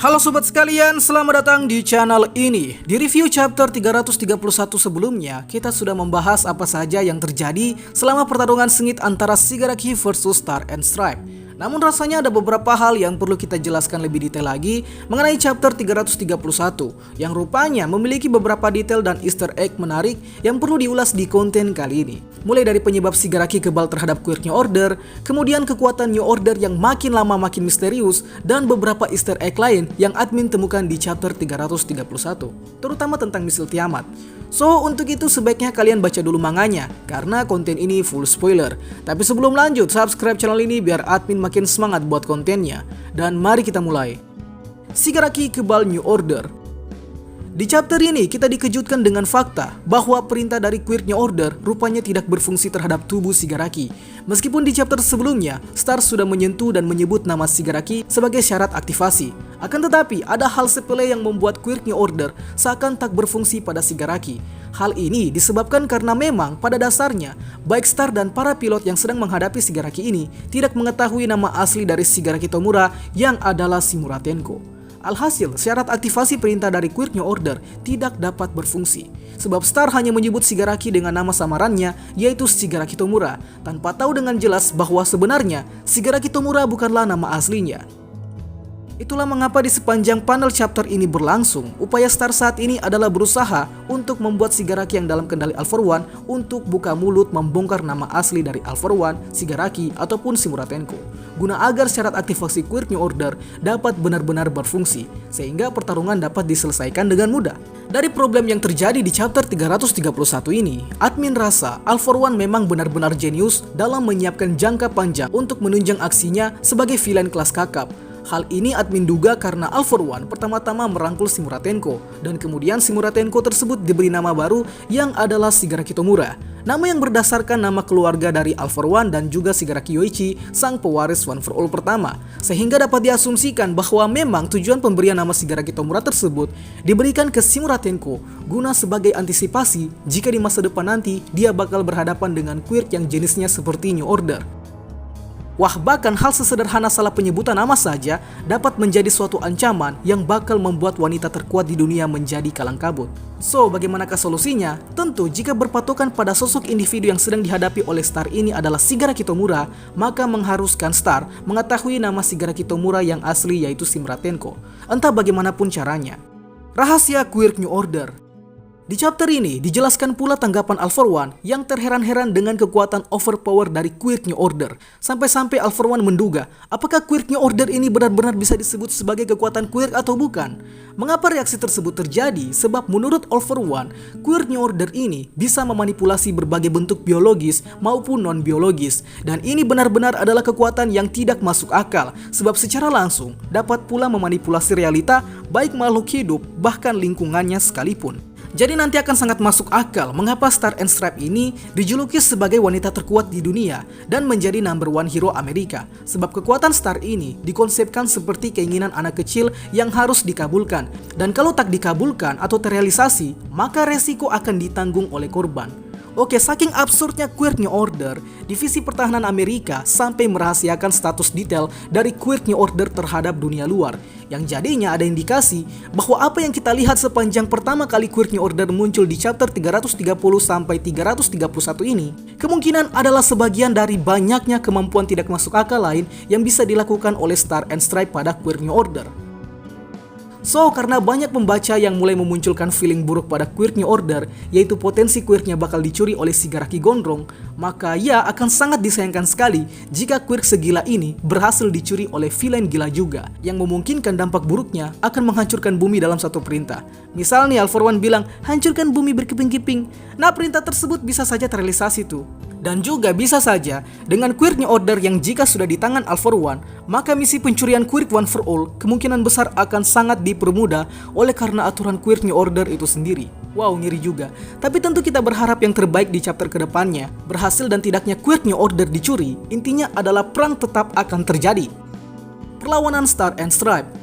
Halo sobat sekalian, selamat datang di channel ini. Di review chapter 331 sebelumnya, kita sudah membahas apa saja yang terjadi selama pertarungan sengit antara Shigaraki versus Star and Stripe. Namun rasanya ada beberapa hal yang perlu kita jelaskan lebih detail lagi mengenai chapter 331 yang rupanya memiliki beberapa detail dan easter egg menarik yang perlu diulas di konten kali ini. Mulai dari penyebab Shigaraki kebal terhadap quirk New Order, kemudian kekuatan New Order yang makin lama makin misterius, dan beberapa easter egg lain yang admin temukan di chapter 331, terutama tentang misil Tiamat. So, untuk itu sebaiknya kalian baca dulu manganya, karena konten ini full spoiler. Tapi sebelum lanjut, subscribe channel ini biar admin makin semangat buat kontennya. Dan mari kita mulai. Shigaraki kebal New Order. Di chapter ini kita dikejutkan dengan fakta bahwa perintah dari quirk New Order rupanya tidak berfungsi terhadap tubuh Shigaraki. Meskipun di chapter sebelumnya, Star sudah menyentuh dan menyebut nama Shigaraki sebagai syarat aktivasi. Akan tetapi, ada hal sepele yang membuat quirk New Order seakan tak berfungsi pada Shigaraki. Hal ini disebabkan karena memang pada dasarnya, baik Star dan para pilot yang sedang menghadapi Shigaraki ini tidak mengetahui nama asli dari Shigaraki Tomura yang adalah Shimura Tenko. Alhasil, syarat aktivasi perintah dari quirk New Order tidak dapat berfungsi. Sebab Star hanya menyebut Shigaraki dengan nama samarannya, yaitu Shigaraki Tomura, tanpa tahu dengan jelas bahwa sebenarnya Shigaraki Tomura bukanlah nama aslinya. Itulah mengapa di sepanjang panel chapter ini berlangsung, upaya Star saat ini adalah berusaha untuk membuat Shigaraki yang dalam kendali All For One untuk buka mulut membongkar nama asli dari All For One, Shigaraki, ataupun Shimura Tenko, guna agar syarat aktivasi quirk New Order dapat benar-benar berfungsi, sehingga pertarungan dapat diselesaikan dengan mudah. Dari problem yang terjadi di chapter 331 ini, admin rasa All For One memang benar-benar jenius dalam menyiapkan jangka panjang untuk menunjang aksinya sebagai villain kelas kakap. Hal ini admin duga karena All For One pertama-tama merangkul Shimura Tenko, dan kemudian Shimura Tenko tersebut diberi nama baru yang adalah Shigaraki Tomura, nama yang berdasarkan nama keluarga dari All For One dan juga Shigaraki Yoichi, sang pewaris One For All pertama, sehingga dapat diasumsikan bahwa memang tujuan pemberian nama Shigaraki Tomura tersebut diberikan ke Shimura Tenko guna sebagai antisipasi jika di masa depan nanti dia bakal berhadapan dengan quirk yang jenisnya seperti New Order. Wah, bahkan hal sesederhana salah penyebutan nama saja dapat menjadi suatu ancaman yang bakal membuat wanita terkuat di dunia menjadi kalang kabut. So, bagaimanakah solusinya? Tentu jika berpatokan pada sosok individu yang sedang dihadapi oleh Star ini adalah Shigaraki Tomura, maka mengharuskan Star mengetahui nama Shigaraki Tomura yang asli yaitu Shimura Tenko, entah bagaimanapun caranya. Rahasia quirk New Order. Di chapter ini dijelaskan pula tanggapan All For One yang terheran-heran dengan kekuatan overpower dari quirk New Order. Sampai-sampai All For One menduga apakah quirk New Order ini benar-benar bisa disebut sebagai kekuatan quirk atau bukan. Mengapa reaksi tersebut terjadi? Sebab menurut All For One, quirk New Order ini bisa memanipulasi berbagai bentuk biologis maupun non-biologis. Dan ini benar-benar adalah kekuatan yang tidak masuk akal, sebab secara langsung dapat pula memanipulasi realita baik makhluk hidup bahkan lingkungannya sekalipun. Jadi nanti akan sangat masuk akal mengapa Star and Stripe ini dijuluki sebagai wanita terkuat di dunia dan menjadi number one hero Amerika. Sebab kekuatan Star ini dikonsepkan seperti keinginan anak kecil yang harus dikabulkan. Dan kalau tak dikabulkan atau terrealisasi, maka resiko akan ditanggung oleh korban. Oke, saking absurdnya quirk New Order, Divisi Pertahanan Amerika sampai merahasiakan status detail dari quirk New Order terhadap dunia luar, yang jadinya ada indikasi bahwa apa yang kita lihat sepanjang pertama kali quirk New Order muncul di chapter 330 sampai 331 ini, kemungkinan adalah sebagian dari banyaknya kemampuan tidak masuk akal lain yang bisa dilakukan oleh Star and Stripe pada quirk New Order. So, karena banyak pembaca yang mulai memunculkan feeling buruk pada quirk New Order, yaitu potensi quirknya bakal dicuri oleh Shigaraki Gondrong, maka ya akan sangat disayangkan sekali jika quirk segila ini berhasil dicuri oleh villain gila juga, yang memungkinkan dampak buruknya akan menghancurkan bumi dalam satu perintah. Misal nih All For One bilang, hancurkan bumi berkeping-keping. Nah, perintah tersebut bisa saja terrealisasi tuh. Dan juga bisa saja dengan quirk New Order yang jika sudah di tangan All For One, maka misi pencurian quirk One For All kemungkinan besar akan sangat dipermudah oleh karena aturan quirk New Order itu sendiri. Wow, ngeri juga. Tapi tentu kita berharap yang terbaik di chapter kedepannya. Berhasil dan tidaknya quirk New Order dicuri, intinya adalah perang tetap akan terjadi. Perlawanan Star and Stripe.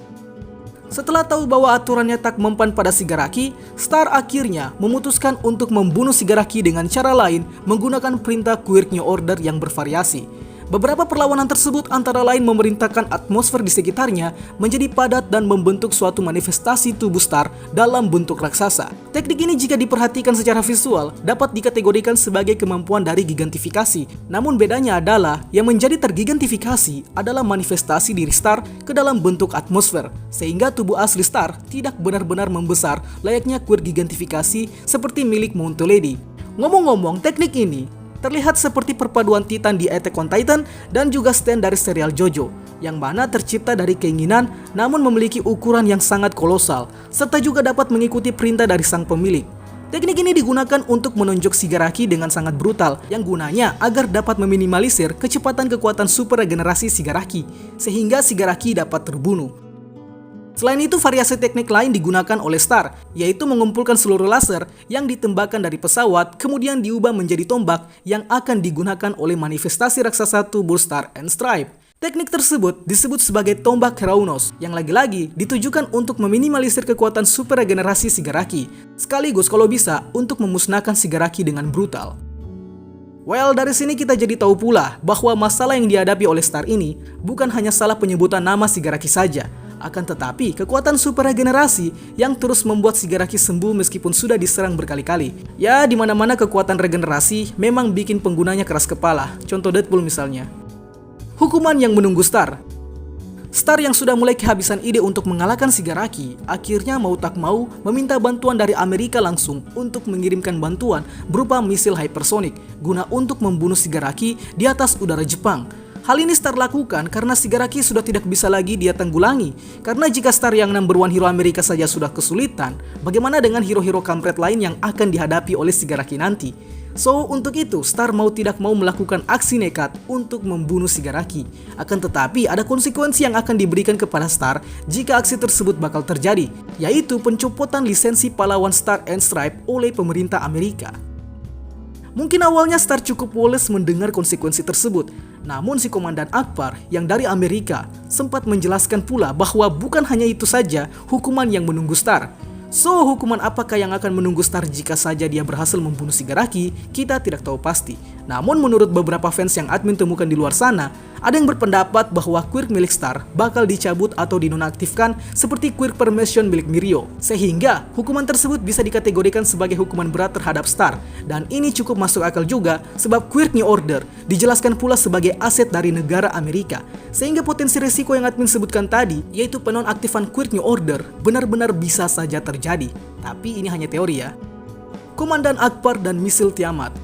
Setelah tahu bahwa aturannya tak mempan pada Shigaraki, Star akhirnya memutuskan untuk membunuh Shigaraki dengan cara lain menggunakan perintah quirk New Order yang bervariasi. Beberapa perlawanan tersebut antara lain memerintahkan atmosfer di sekitarnya menjadi padat dan membentuk suatu manifestasi tubuh Star dalam bentuk raksasa. Teknik ini jika diperhatikan secara visual dapat dikategorikan sebagai kemampuan dari gigantifikasi. Namun bedanya adalah yang menjadi tergigantifikasi adalah manifestasi diri Star ke dalam bentuk atmosfer, sehingga tubuh asli Star tidak benar-benar membesar layaknya quirk gigantifikasi seperti milik Mount Lady. Ngomong-ngomong, teknik ini terlihat seperti perpaduan Titan di Attack on Titan dan juga Stan dari serial JoJo, yang mana tercipta dari keinginan namun memiliki ukuran yang sangat kolosal, serta juga dapat mengikuti perintah dari sang pemilik. Teknik ini digunakan untuk menonjok Shigaraki dengan sangat brutal, yang gunanya agar dapat meminimalisir kecepatan kekuatan super regenerasi Shigaraki, sehingga Shigaraki dapat terbunuh. Selain itu, variasi teknik lain digunakan oleh Star, yaitu mengumpulkan seluruh laser yang ditembakkan dari pesawat, kemudian diubah menjadi tombak yang akan digunakan oleh manifestasi raksasa tubuh Star and Stripe. Teknik tersebut disebut sebagai tombak Heraunos, yang lagi-lagi ditujukan untuk meminimalisir kekuatan super regenerasi Shigaraki, sekaligus kalau bisa untuk memusnahkan Shigaraki dengan brutal. Well, dari sini kita jadi tahu pula bahwa masalah yang dihadapi oleh Star ini bukan hanya salah penyebutan nama Shigaraki saja, akan tetapi kekuatan super regenerasi yang terus membuat Shigaraki sembuh meskipun sudah diserang berkali-kali. Ya, di mana-mana kekuatan regenerasi memang bikin penggunanya keras kepala. Contoh Deadpool misalnya. Hukuman yang menunggu Star. Star yang sudah mulai kehabisan ide untuk mengalahkan Shigaraki, akhirnya mau tak mau meminta bantuan dari Amerika langsung untuk mengirimkan bantuan berupa misil hypersonic guna untuk membunuh Shigaraki di atas udara Jepang. Hal ini Star lakukan karena Shigaraki sudah tidak bisa lagi dia tanggulangi. Karena jika Star yang number one hero Amerika saja sudah kesulitan, bagaimana dengan hero-hero kampret lain yang akan dihadapi oleh Shigaraki nanti? So, untuk itu Star mau tidak mau melakukan aksi nekat untuk membunuh Shigaraki. Akan tetapi ada konsekuensi yang akan diberikan kepada Star jika aksi tersebut bakal terjadi, yaitu pencopotan lisensi pahlawan Star and Stripe oleh pemerintah Amerika. Mungkin awalnya Star cukup woles mendengar konsekuensi tersebut, namun si Komandan Akbar yang dari Amerika sempat menjelaskan pula bahwa bukan hanya itu saja hukuman yang menunggu Star. So, hukuman apakah yang akan menunggu Star jika saja dia berhasil membunuh Shigaraki, kita tidak tahu pasti. Namun menurut beberapa fans yang admin temukan di luar sana, ada yang berpendapat bahwa quirk milik Star bakal dicabut atau dinonaktifkan seperti quirk permission milik Mirio. Sehingga hukuman tersebut bisa dikategorikan sebagai hukuman berat terhadap Star. Dan ini cukup masuk akal juga sebab quirk New Order dijelaskan pula sebagai aset dari negara Amerika. Sehingga potensi risiko yang admin sebutkan tadi, yaitu penonaktifan quirk New Order, benar-benar bisa saja terjadi. Tapi ini hanya teori ya. Komandan Akbar dan misil Tiamat.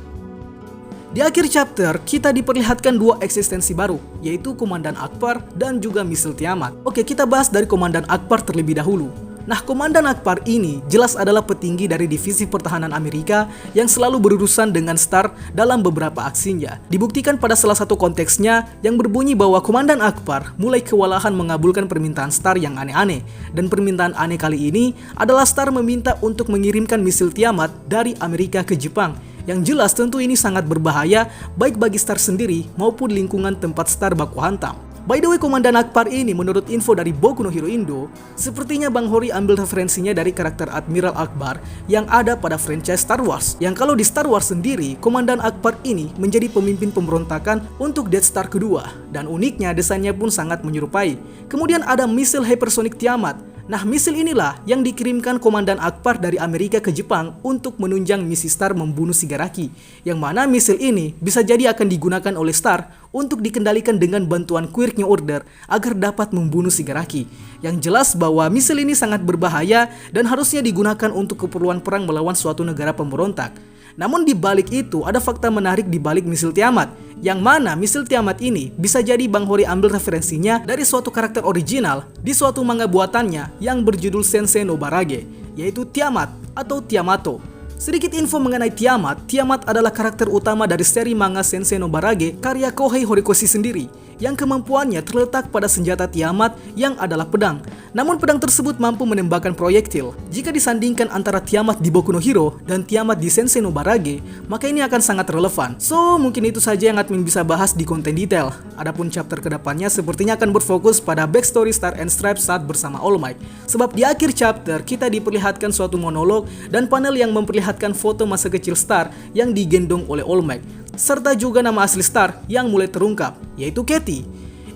Di akhir chapter, kita diperlihatkan dua eksistensi baru, yaitu Komandan Akbar dan juga misil Tiamat. Oke, kita bahas dari Komandan Akbar terlebih dahulu. Nah, Komandan Akbar ini jelas adalah petinggi dari divisi pertahanan Amerika yang selalu berurusan dengan Star dalam beberapa aksinya. Dibuktikan pada salah satu konteksnya yang berbunyi bahwa Komandan Akbar mulai kewalahan mengabulkan permintaan Star yang aneh-aneh. Dan permintaan aneh kali ini adalah Star meminta untuk mengirimkan misil Tiamat dari Amerika ke Jepang. Yang jelas tentu ini sangat berbahaya baik bagi Star sendiri maupun lingkungan tempat Star baku hantam. By the way, Komandan Akbar ini menurut info dari Boku no Hero Indo, sepertinya Bang Hori ambil referensinya dari karakter Admiral Akbar yang ada pada franchise Star Wars. Yang kalau di Star Wars sendiri, Komandan Akbar ini menjadi pemimpin pemberontakan untuk Death Star kedua. Dan uniknya desainnya pun sangat menyerupai. Kemudian ada misil hypersonic Tiamat. Nah, misil inilah yang dikirimkan Komandan Akbar dari Amerika ke Jepang untuk menunjang misi Star membunuh Shigaraki. Yang mana misil ini bisa jadi akan digunakan oleh Star untuk dikendalikan dengan bantuan quirk New Order agar dapat membunuh Shigaraki. Yang jelas bahwa misil ini sangat berbahaya dan harusnya digunakan untuk keperluan perang melawan suatu negara pemberontak. Namun di balik itu ada fakta menarik di balik misil Tiamat, yang mana misil Tiamat ini bisa jadi Bang Hori ambil referensinya dari suatu karakter original di suatu manga buatannya yang berjudul Sensei no Barage, yaitu Tiamat atau Tiamato. Sedikit info mengenai Tiamat. Tiamat adalah karakter utama dari seri manga Sensei no Barage karya Kohei Horikoshi sendiri, yang kemampuannya terletak pada senjata Tiamat yang adalah pedang. Namun pedang tersebut mampu menembakkan proyektil. Jika disandingkan antara Tiamat di Boku no Hero dan Tiamat di Sensei no Barage, maka ini akan sangat relevan. So, mungkin itu saja yang admin bisa bahas di konten detail. Adapun chapter kedepannya sepertinya akan berfokus pada backstory Star and Stripe saat bersama All Might. Sebab di akhir chapter kita diperlihatkan suatu monolog dan panel yang memperlihatkan foto masa kecil Star yang digendong oleh All Might, serta juga nama asli Star yang mulai terungkap, yaitu Katy.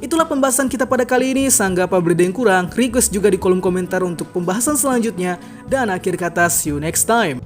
Itulah pembahasan kita pada kali ini. Sanggah apa berita yang kurang, request juga di kolom komentar untuk pembahasan selanjutnya. Dan akhir kata, see you next time.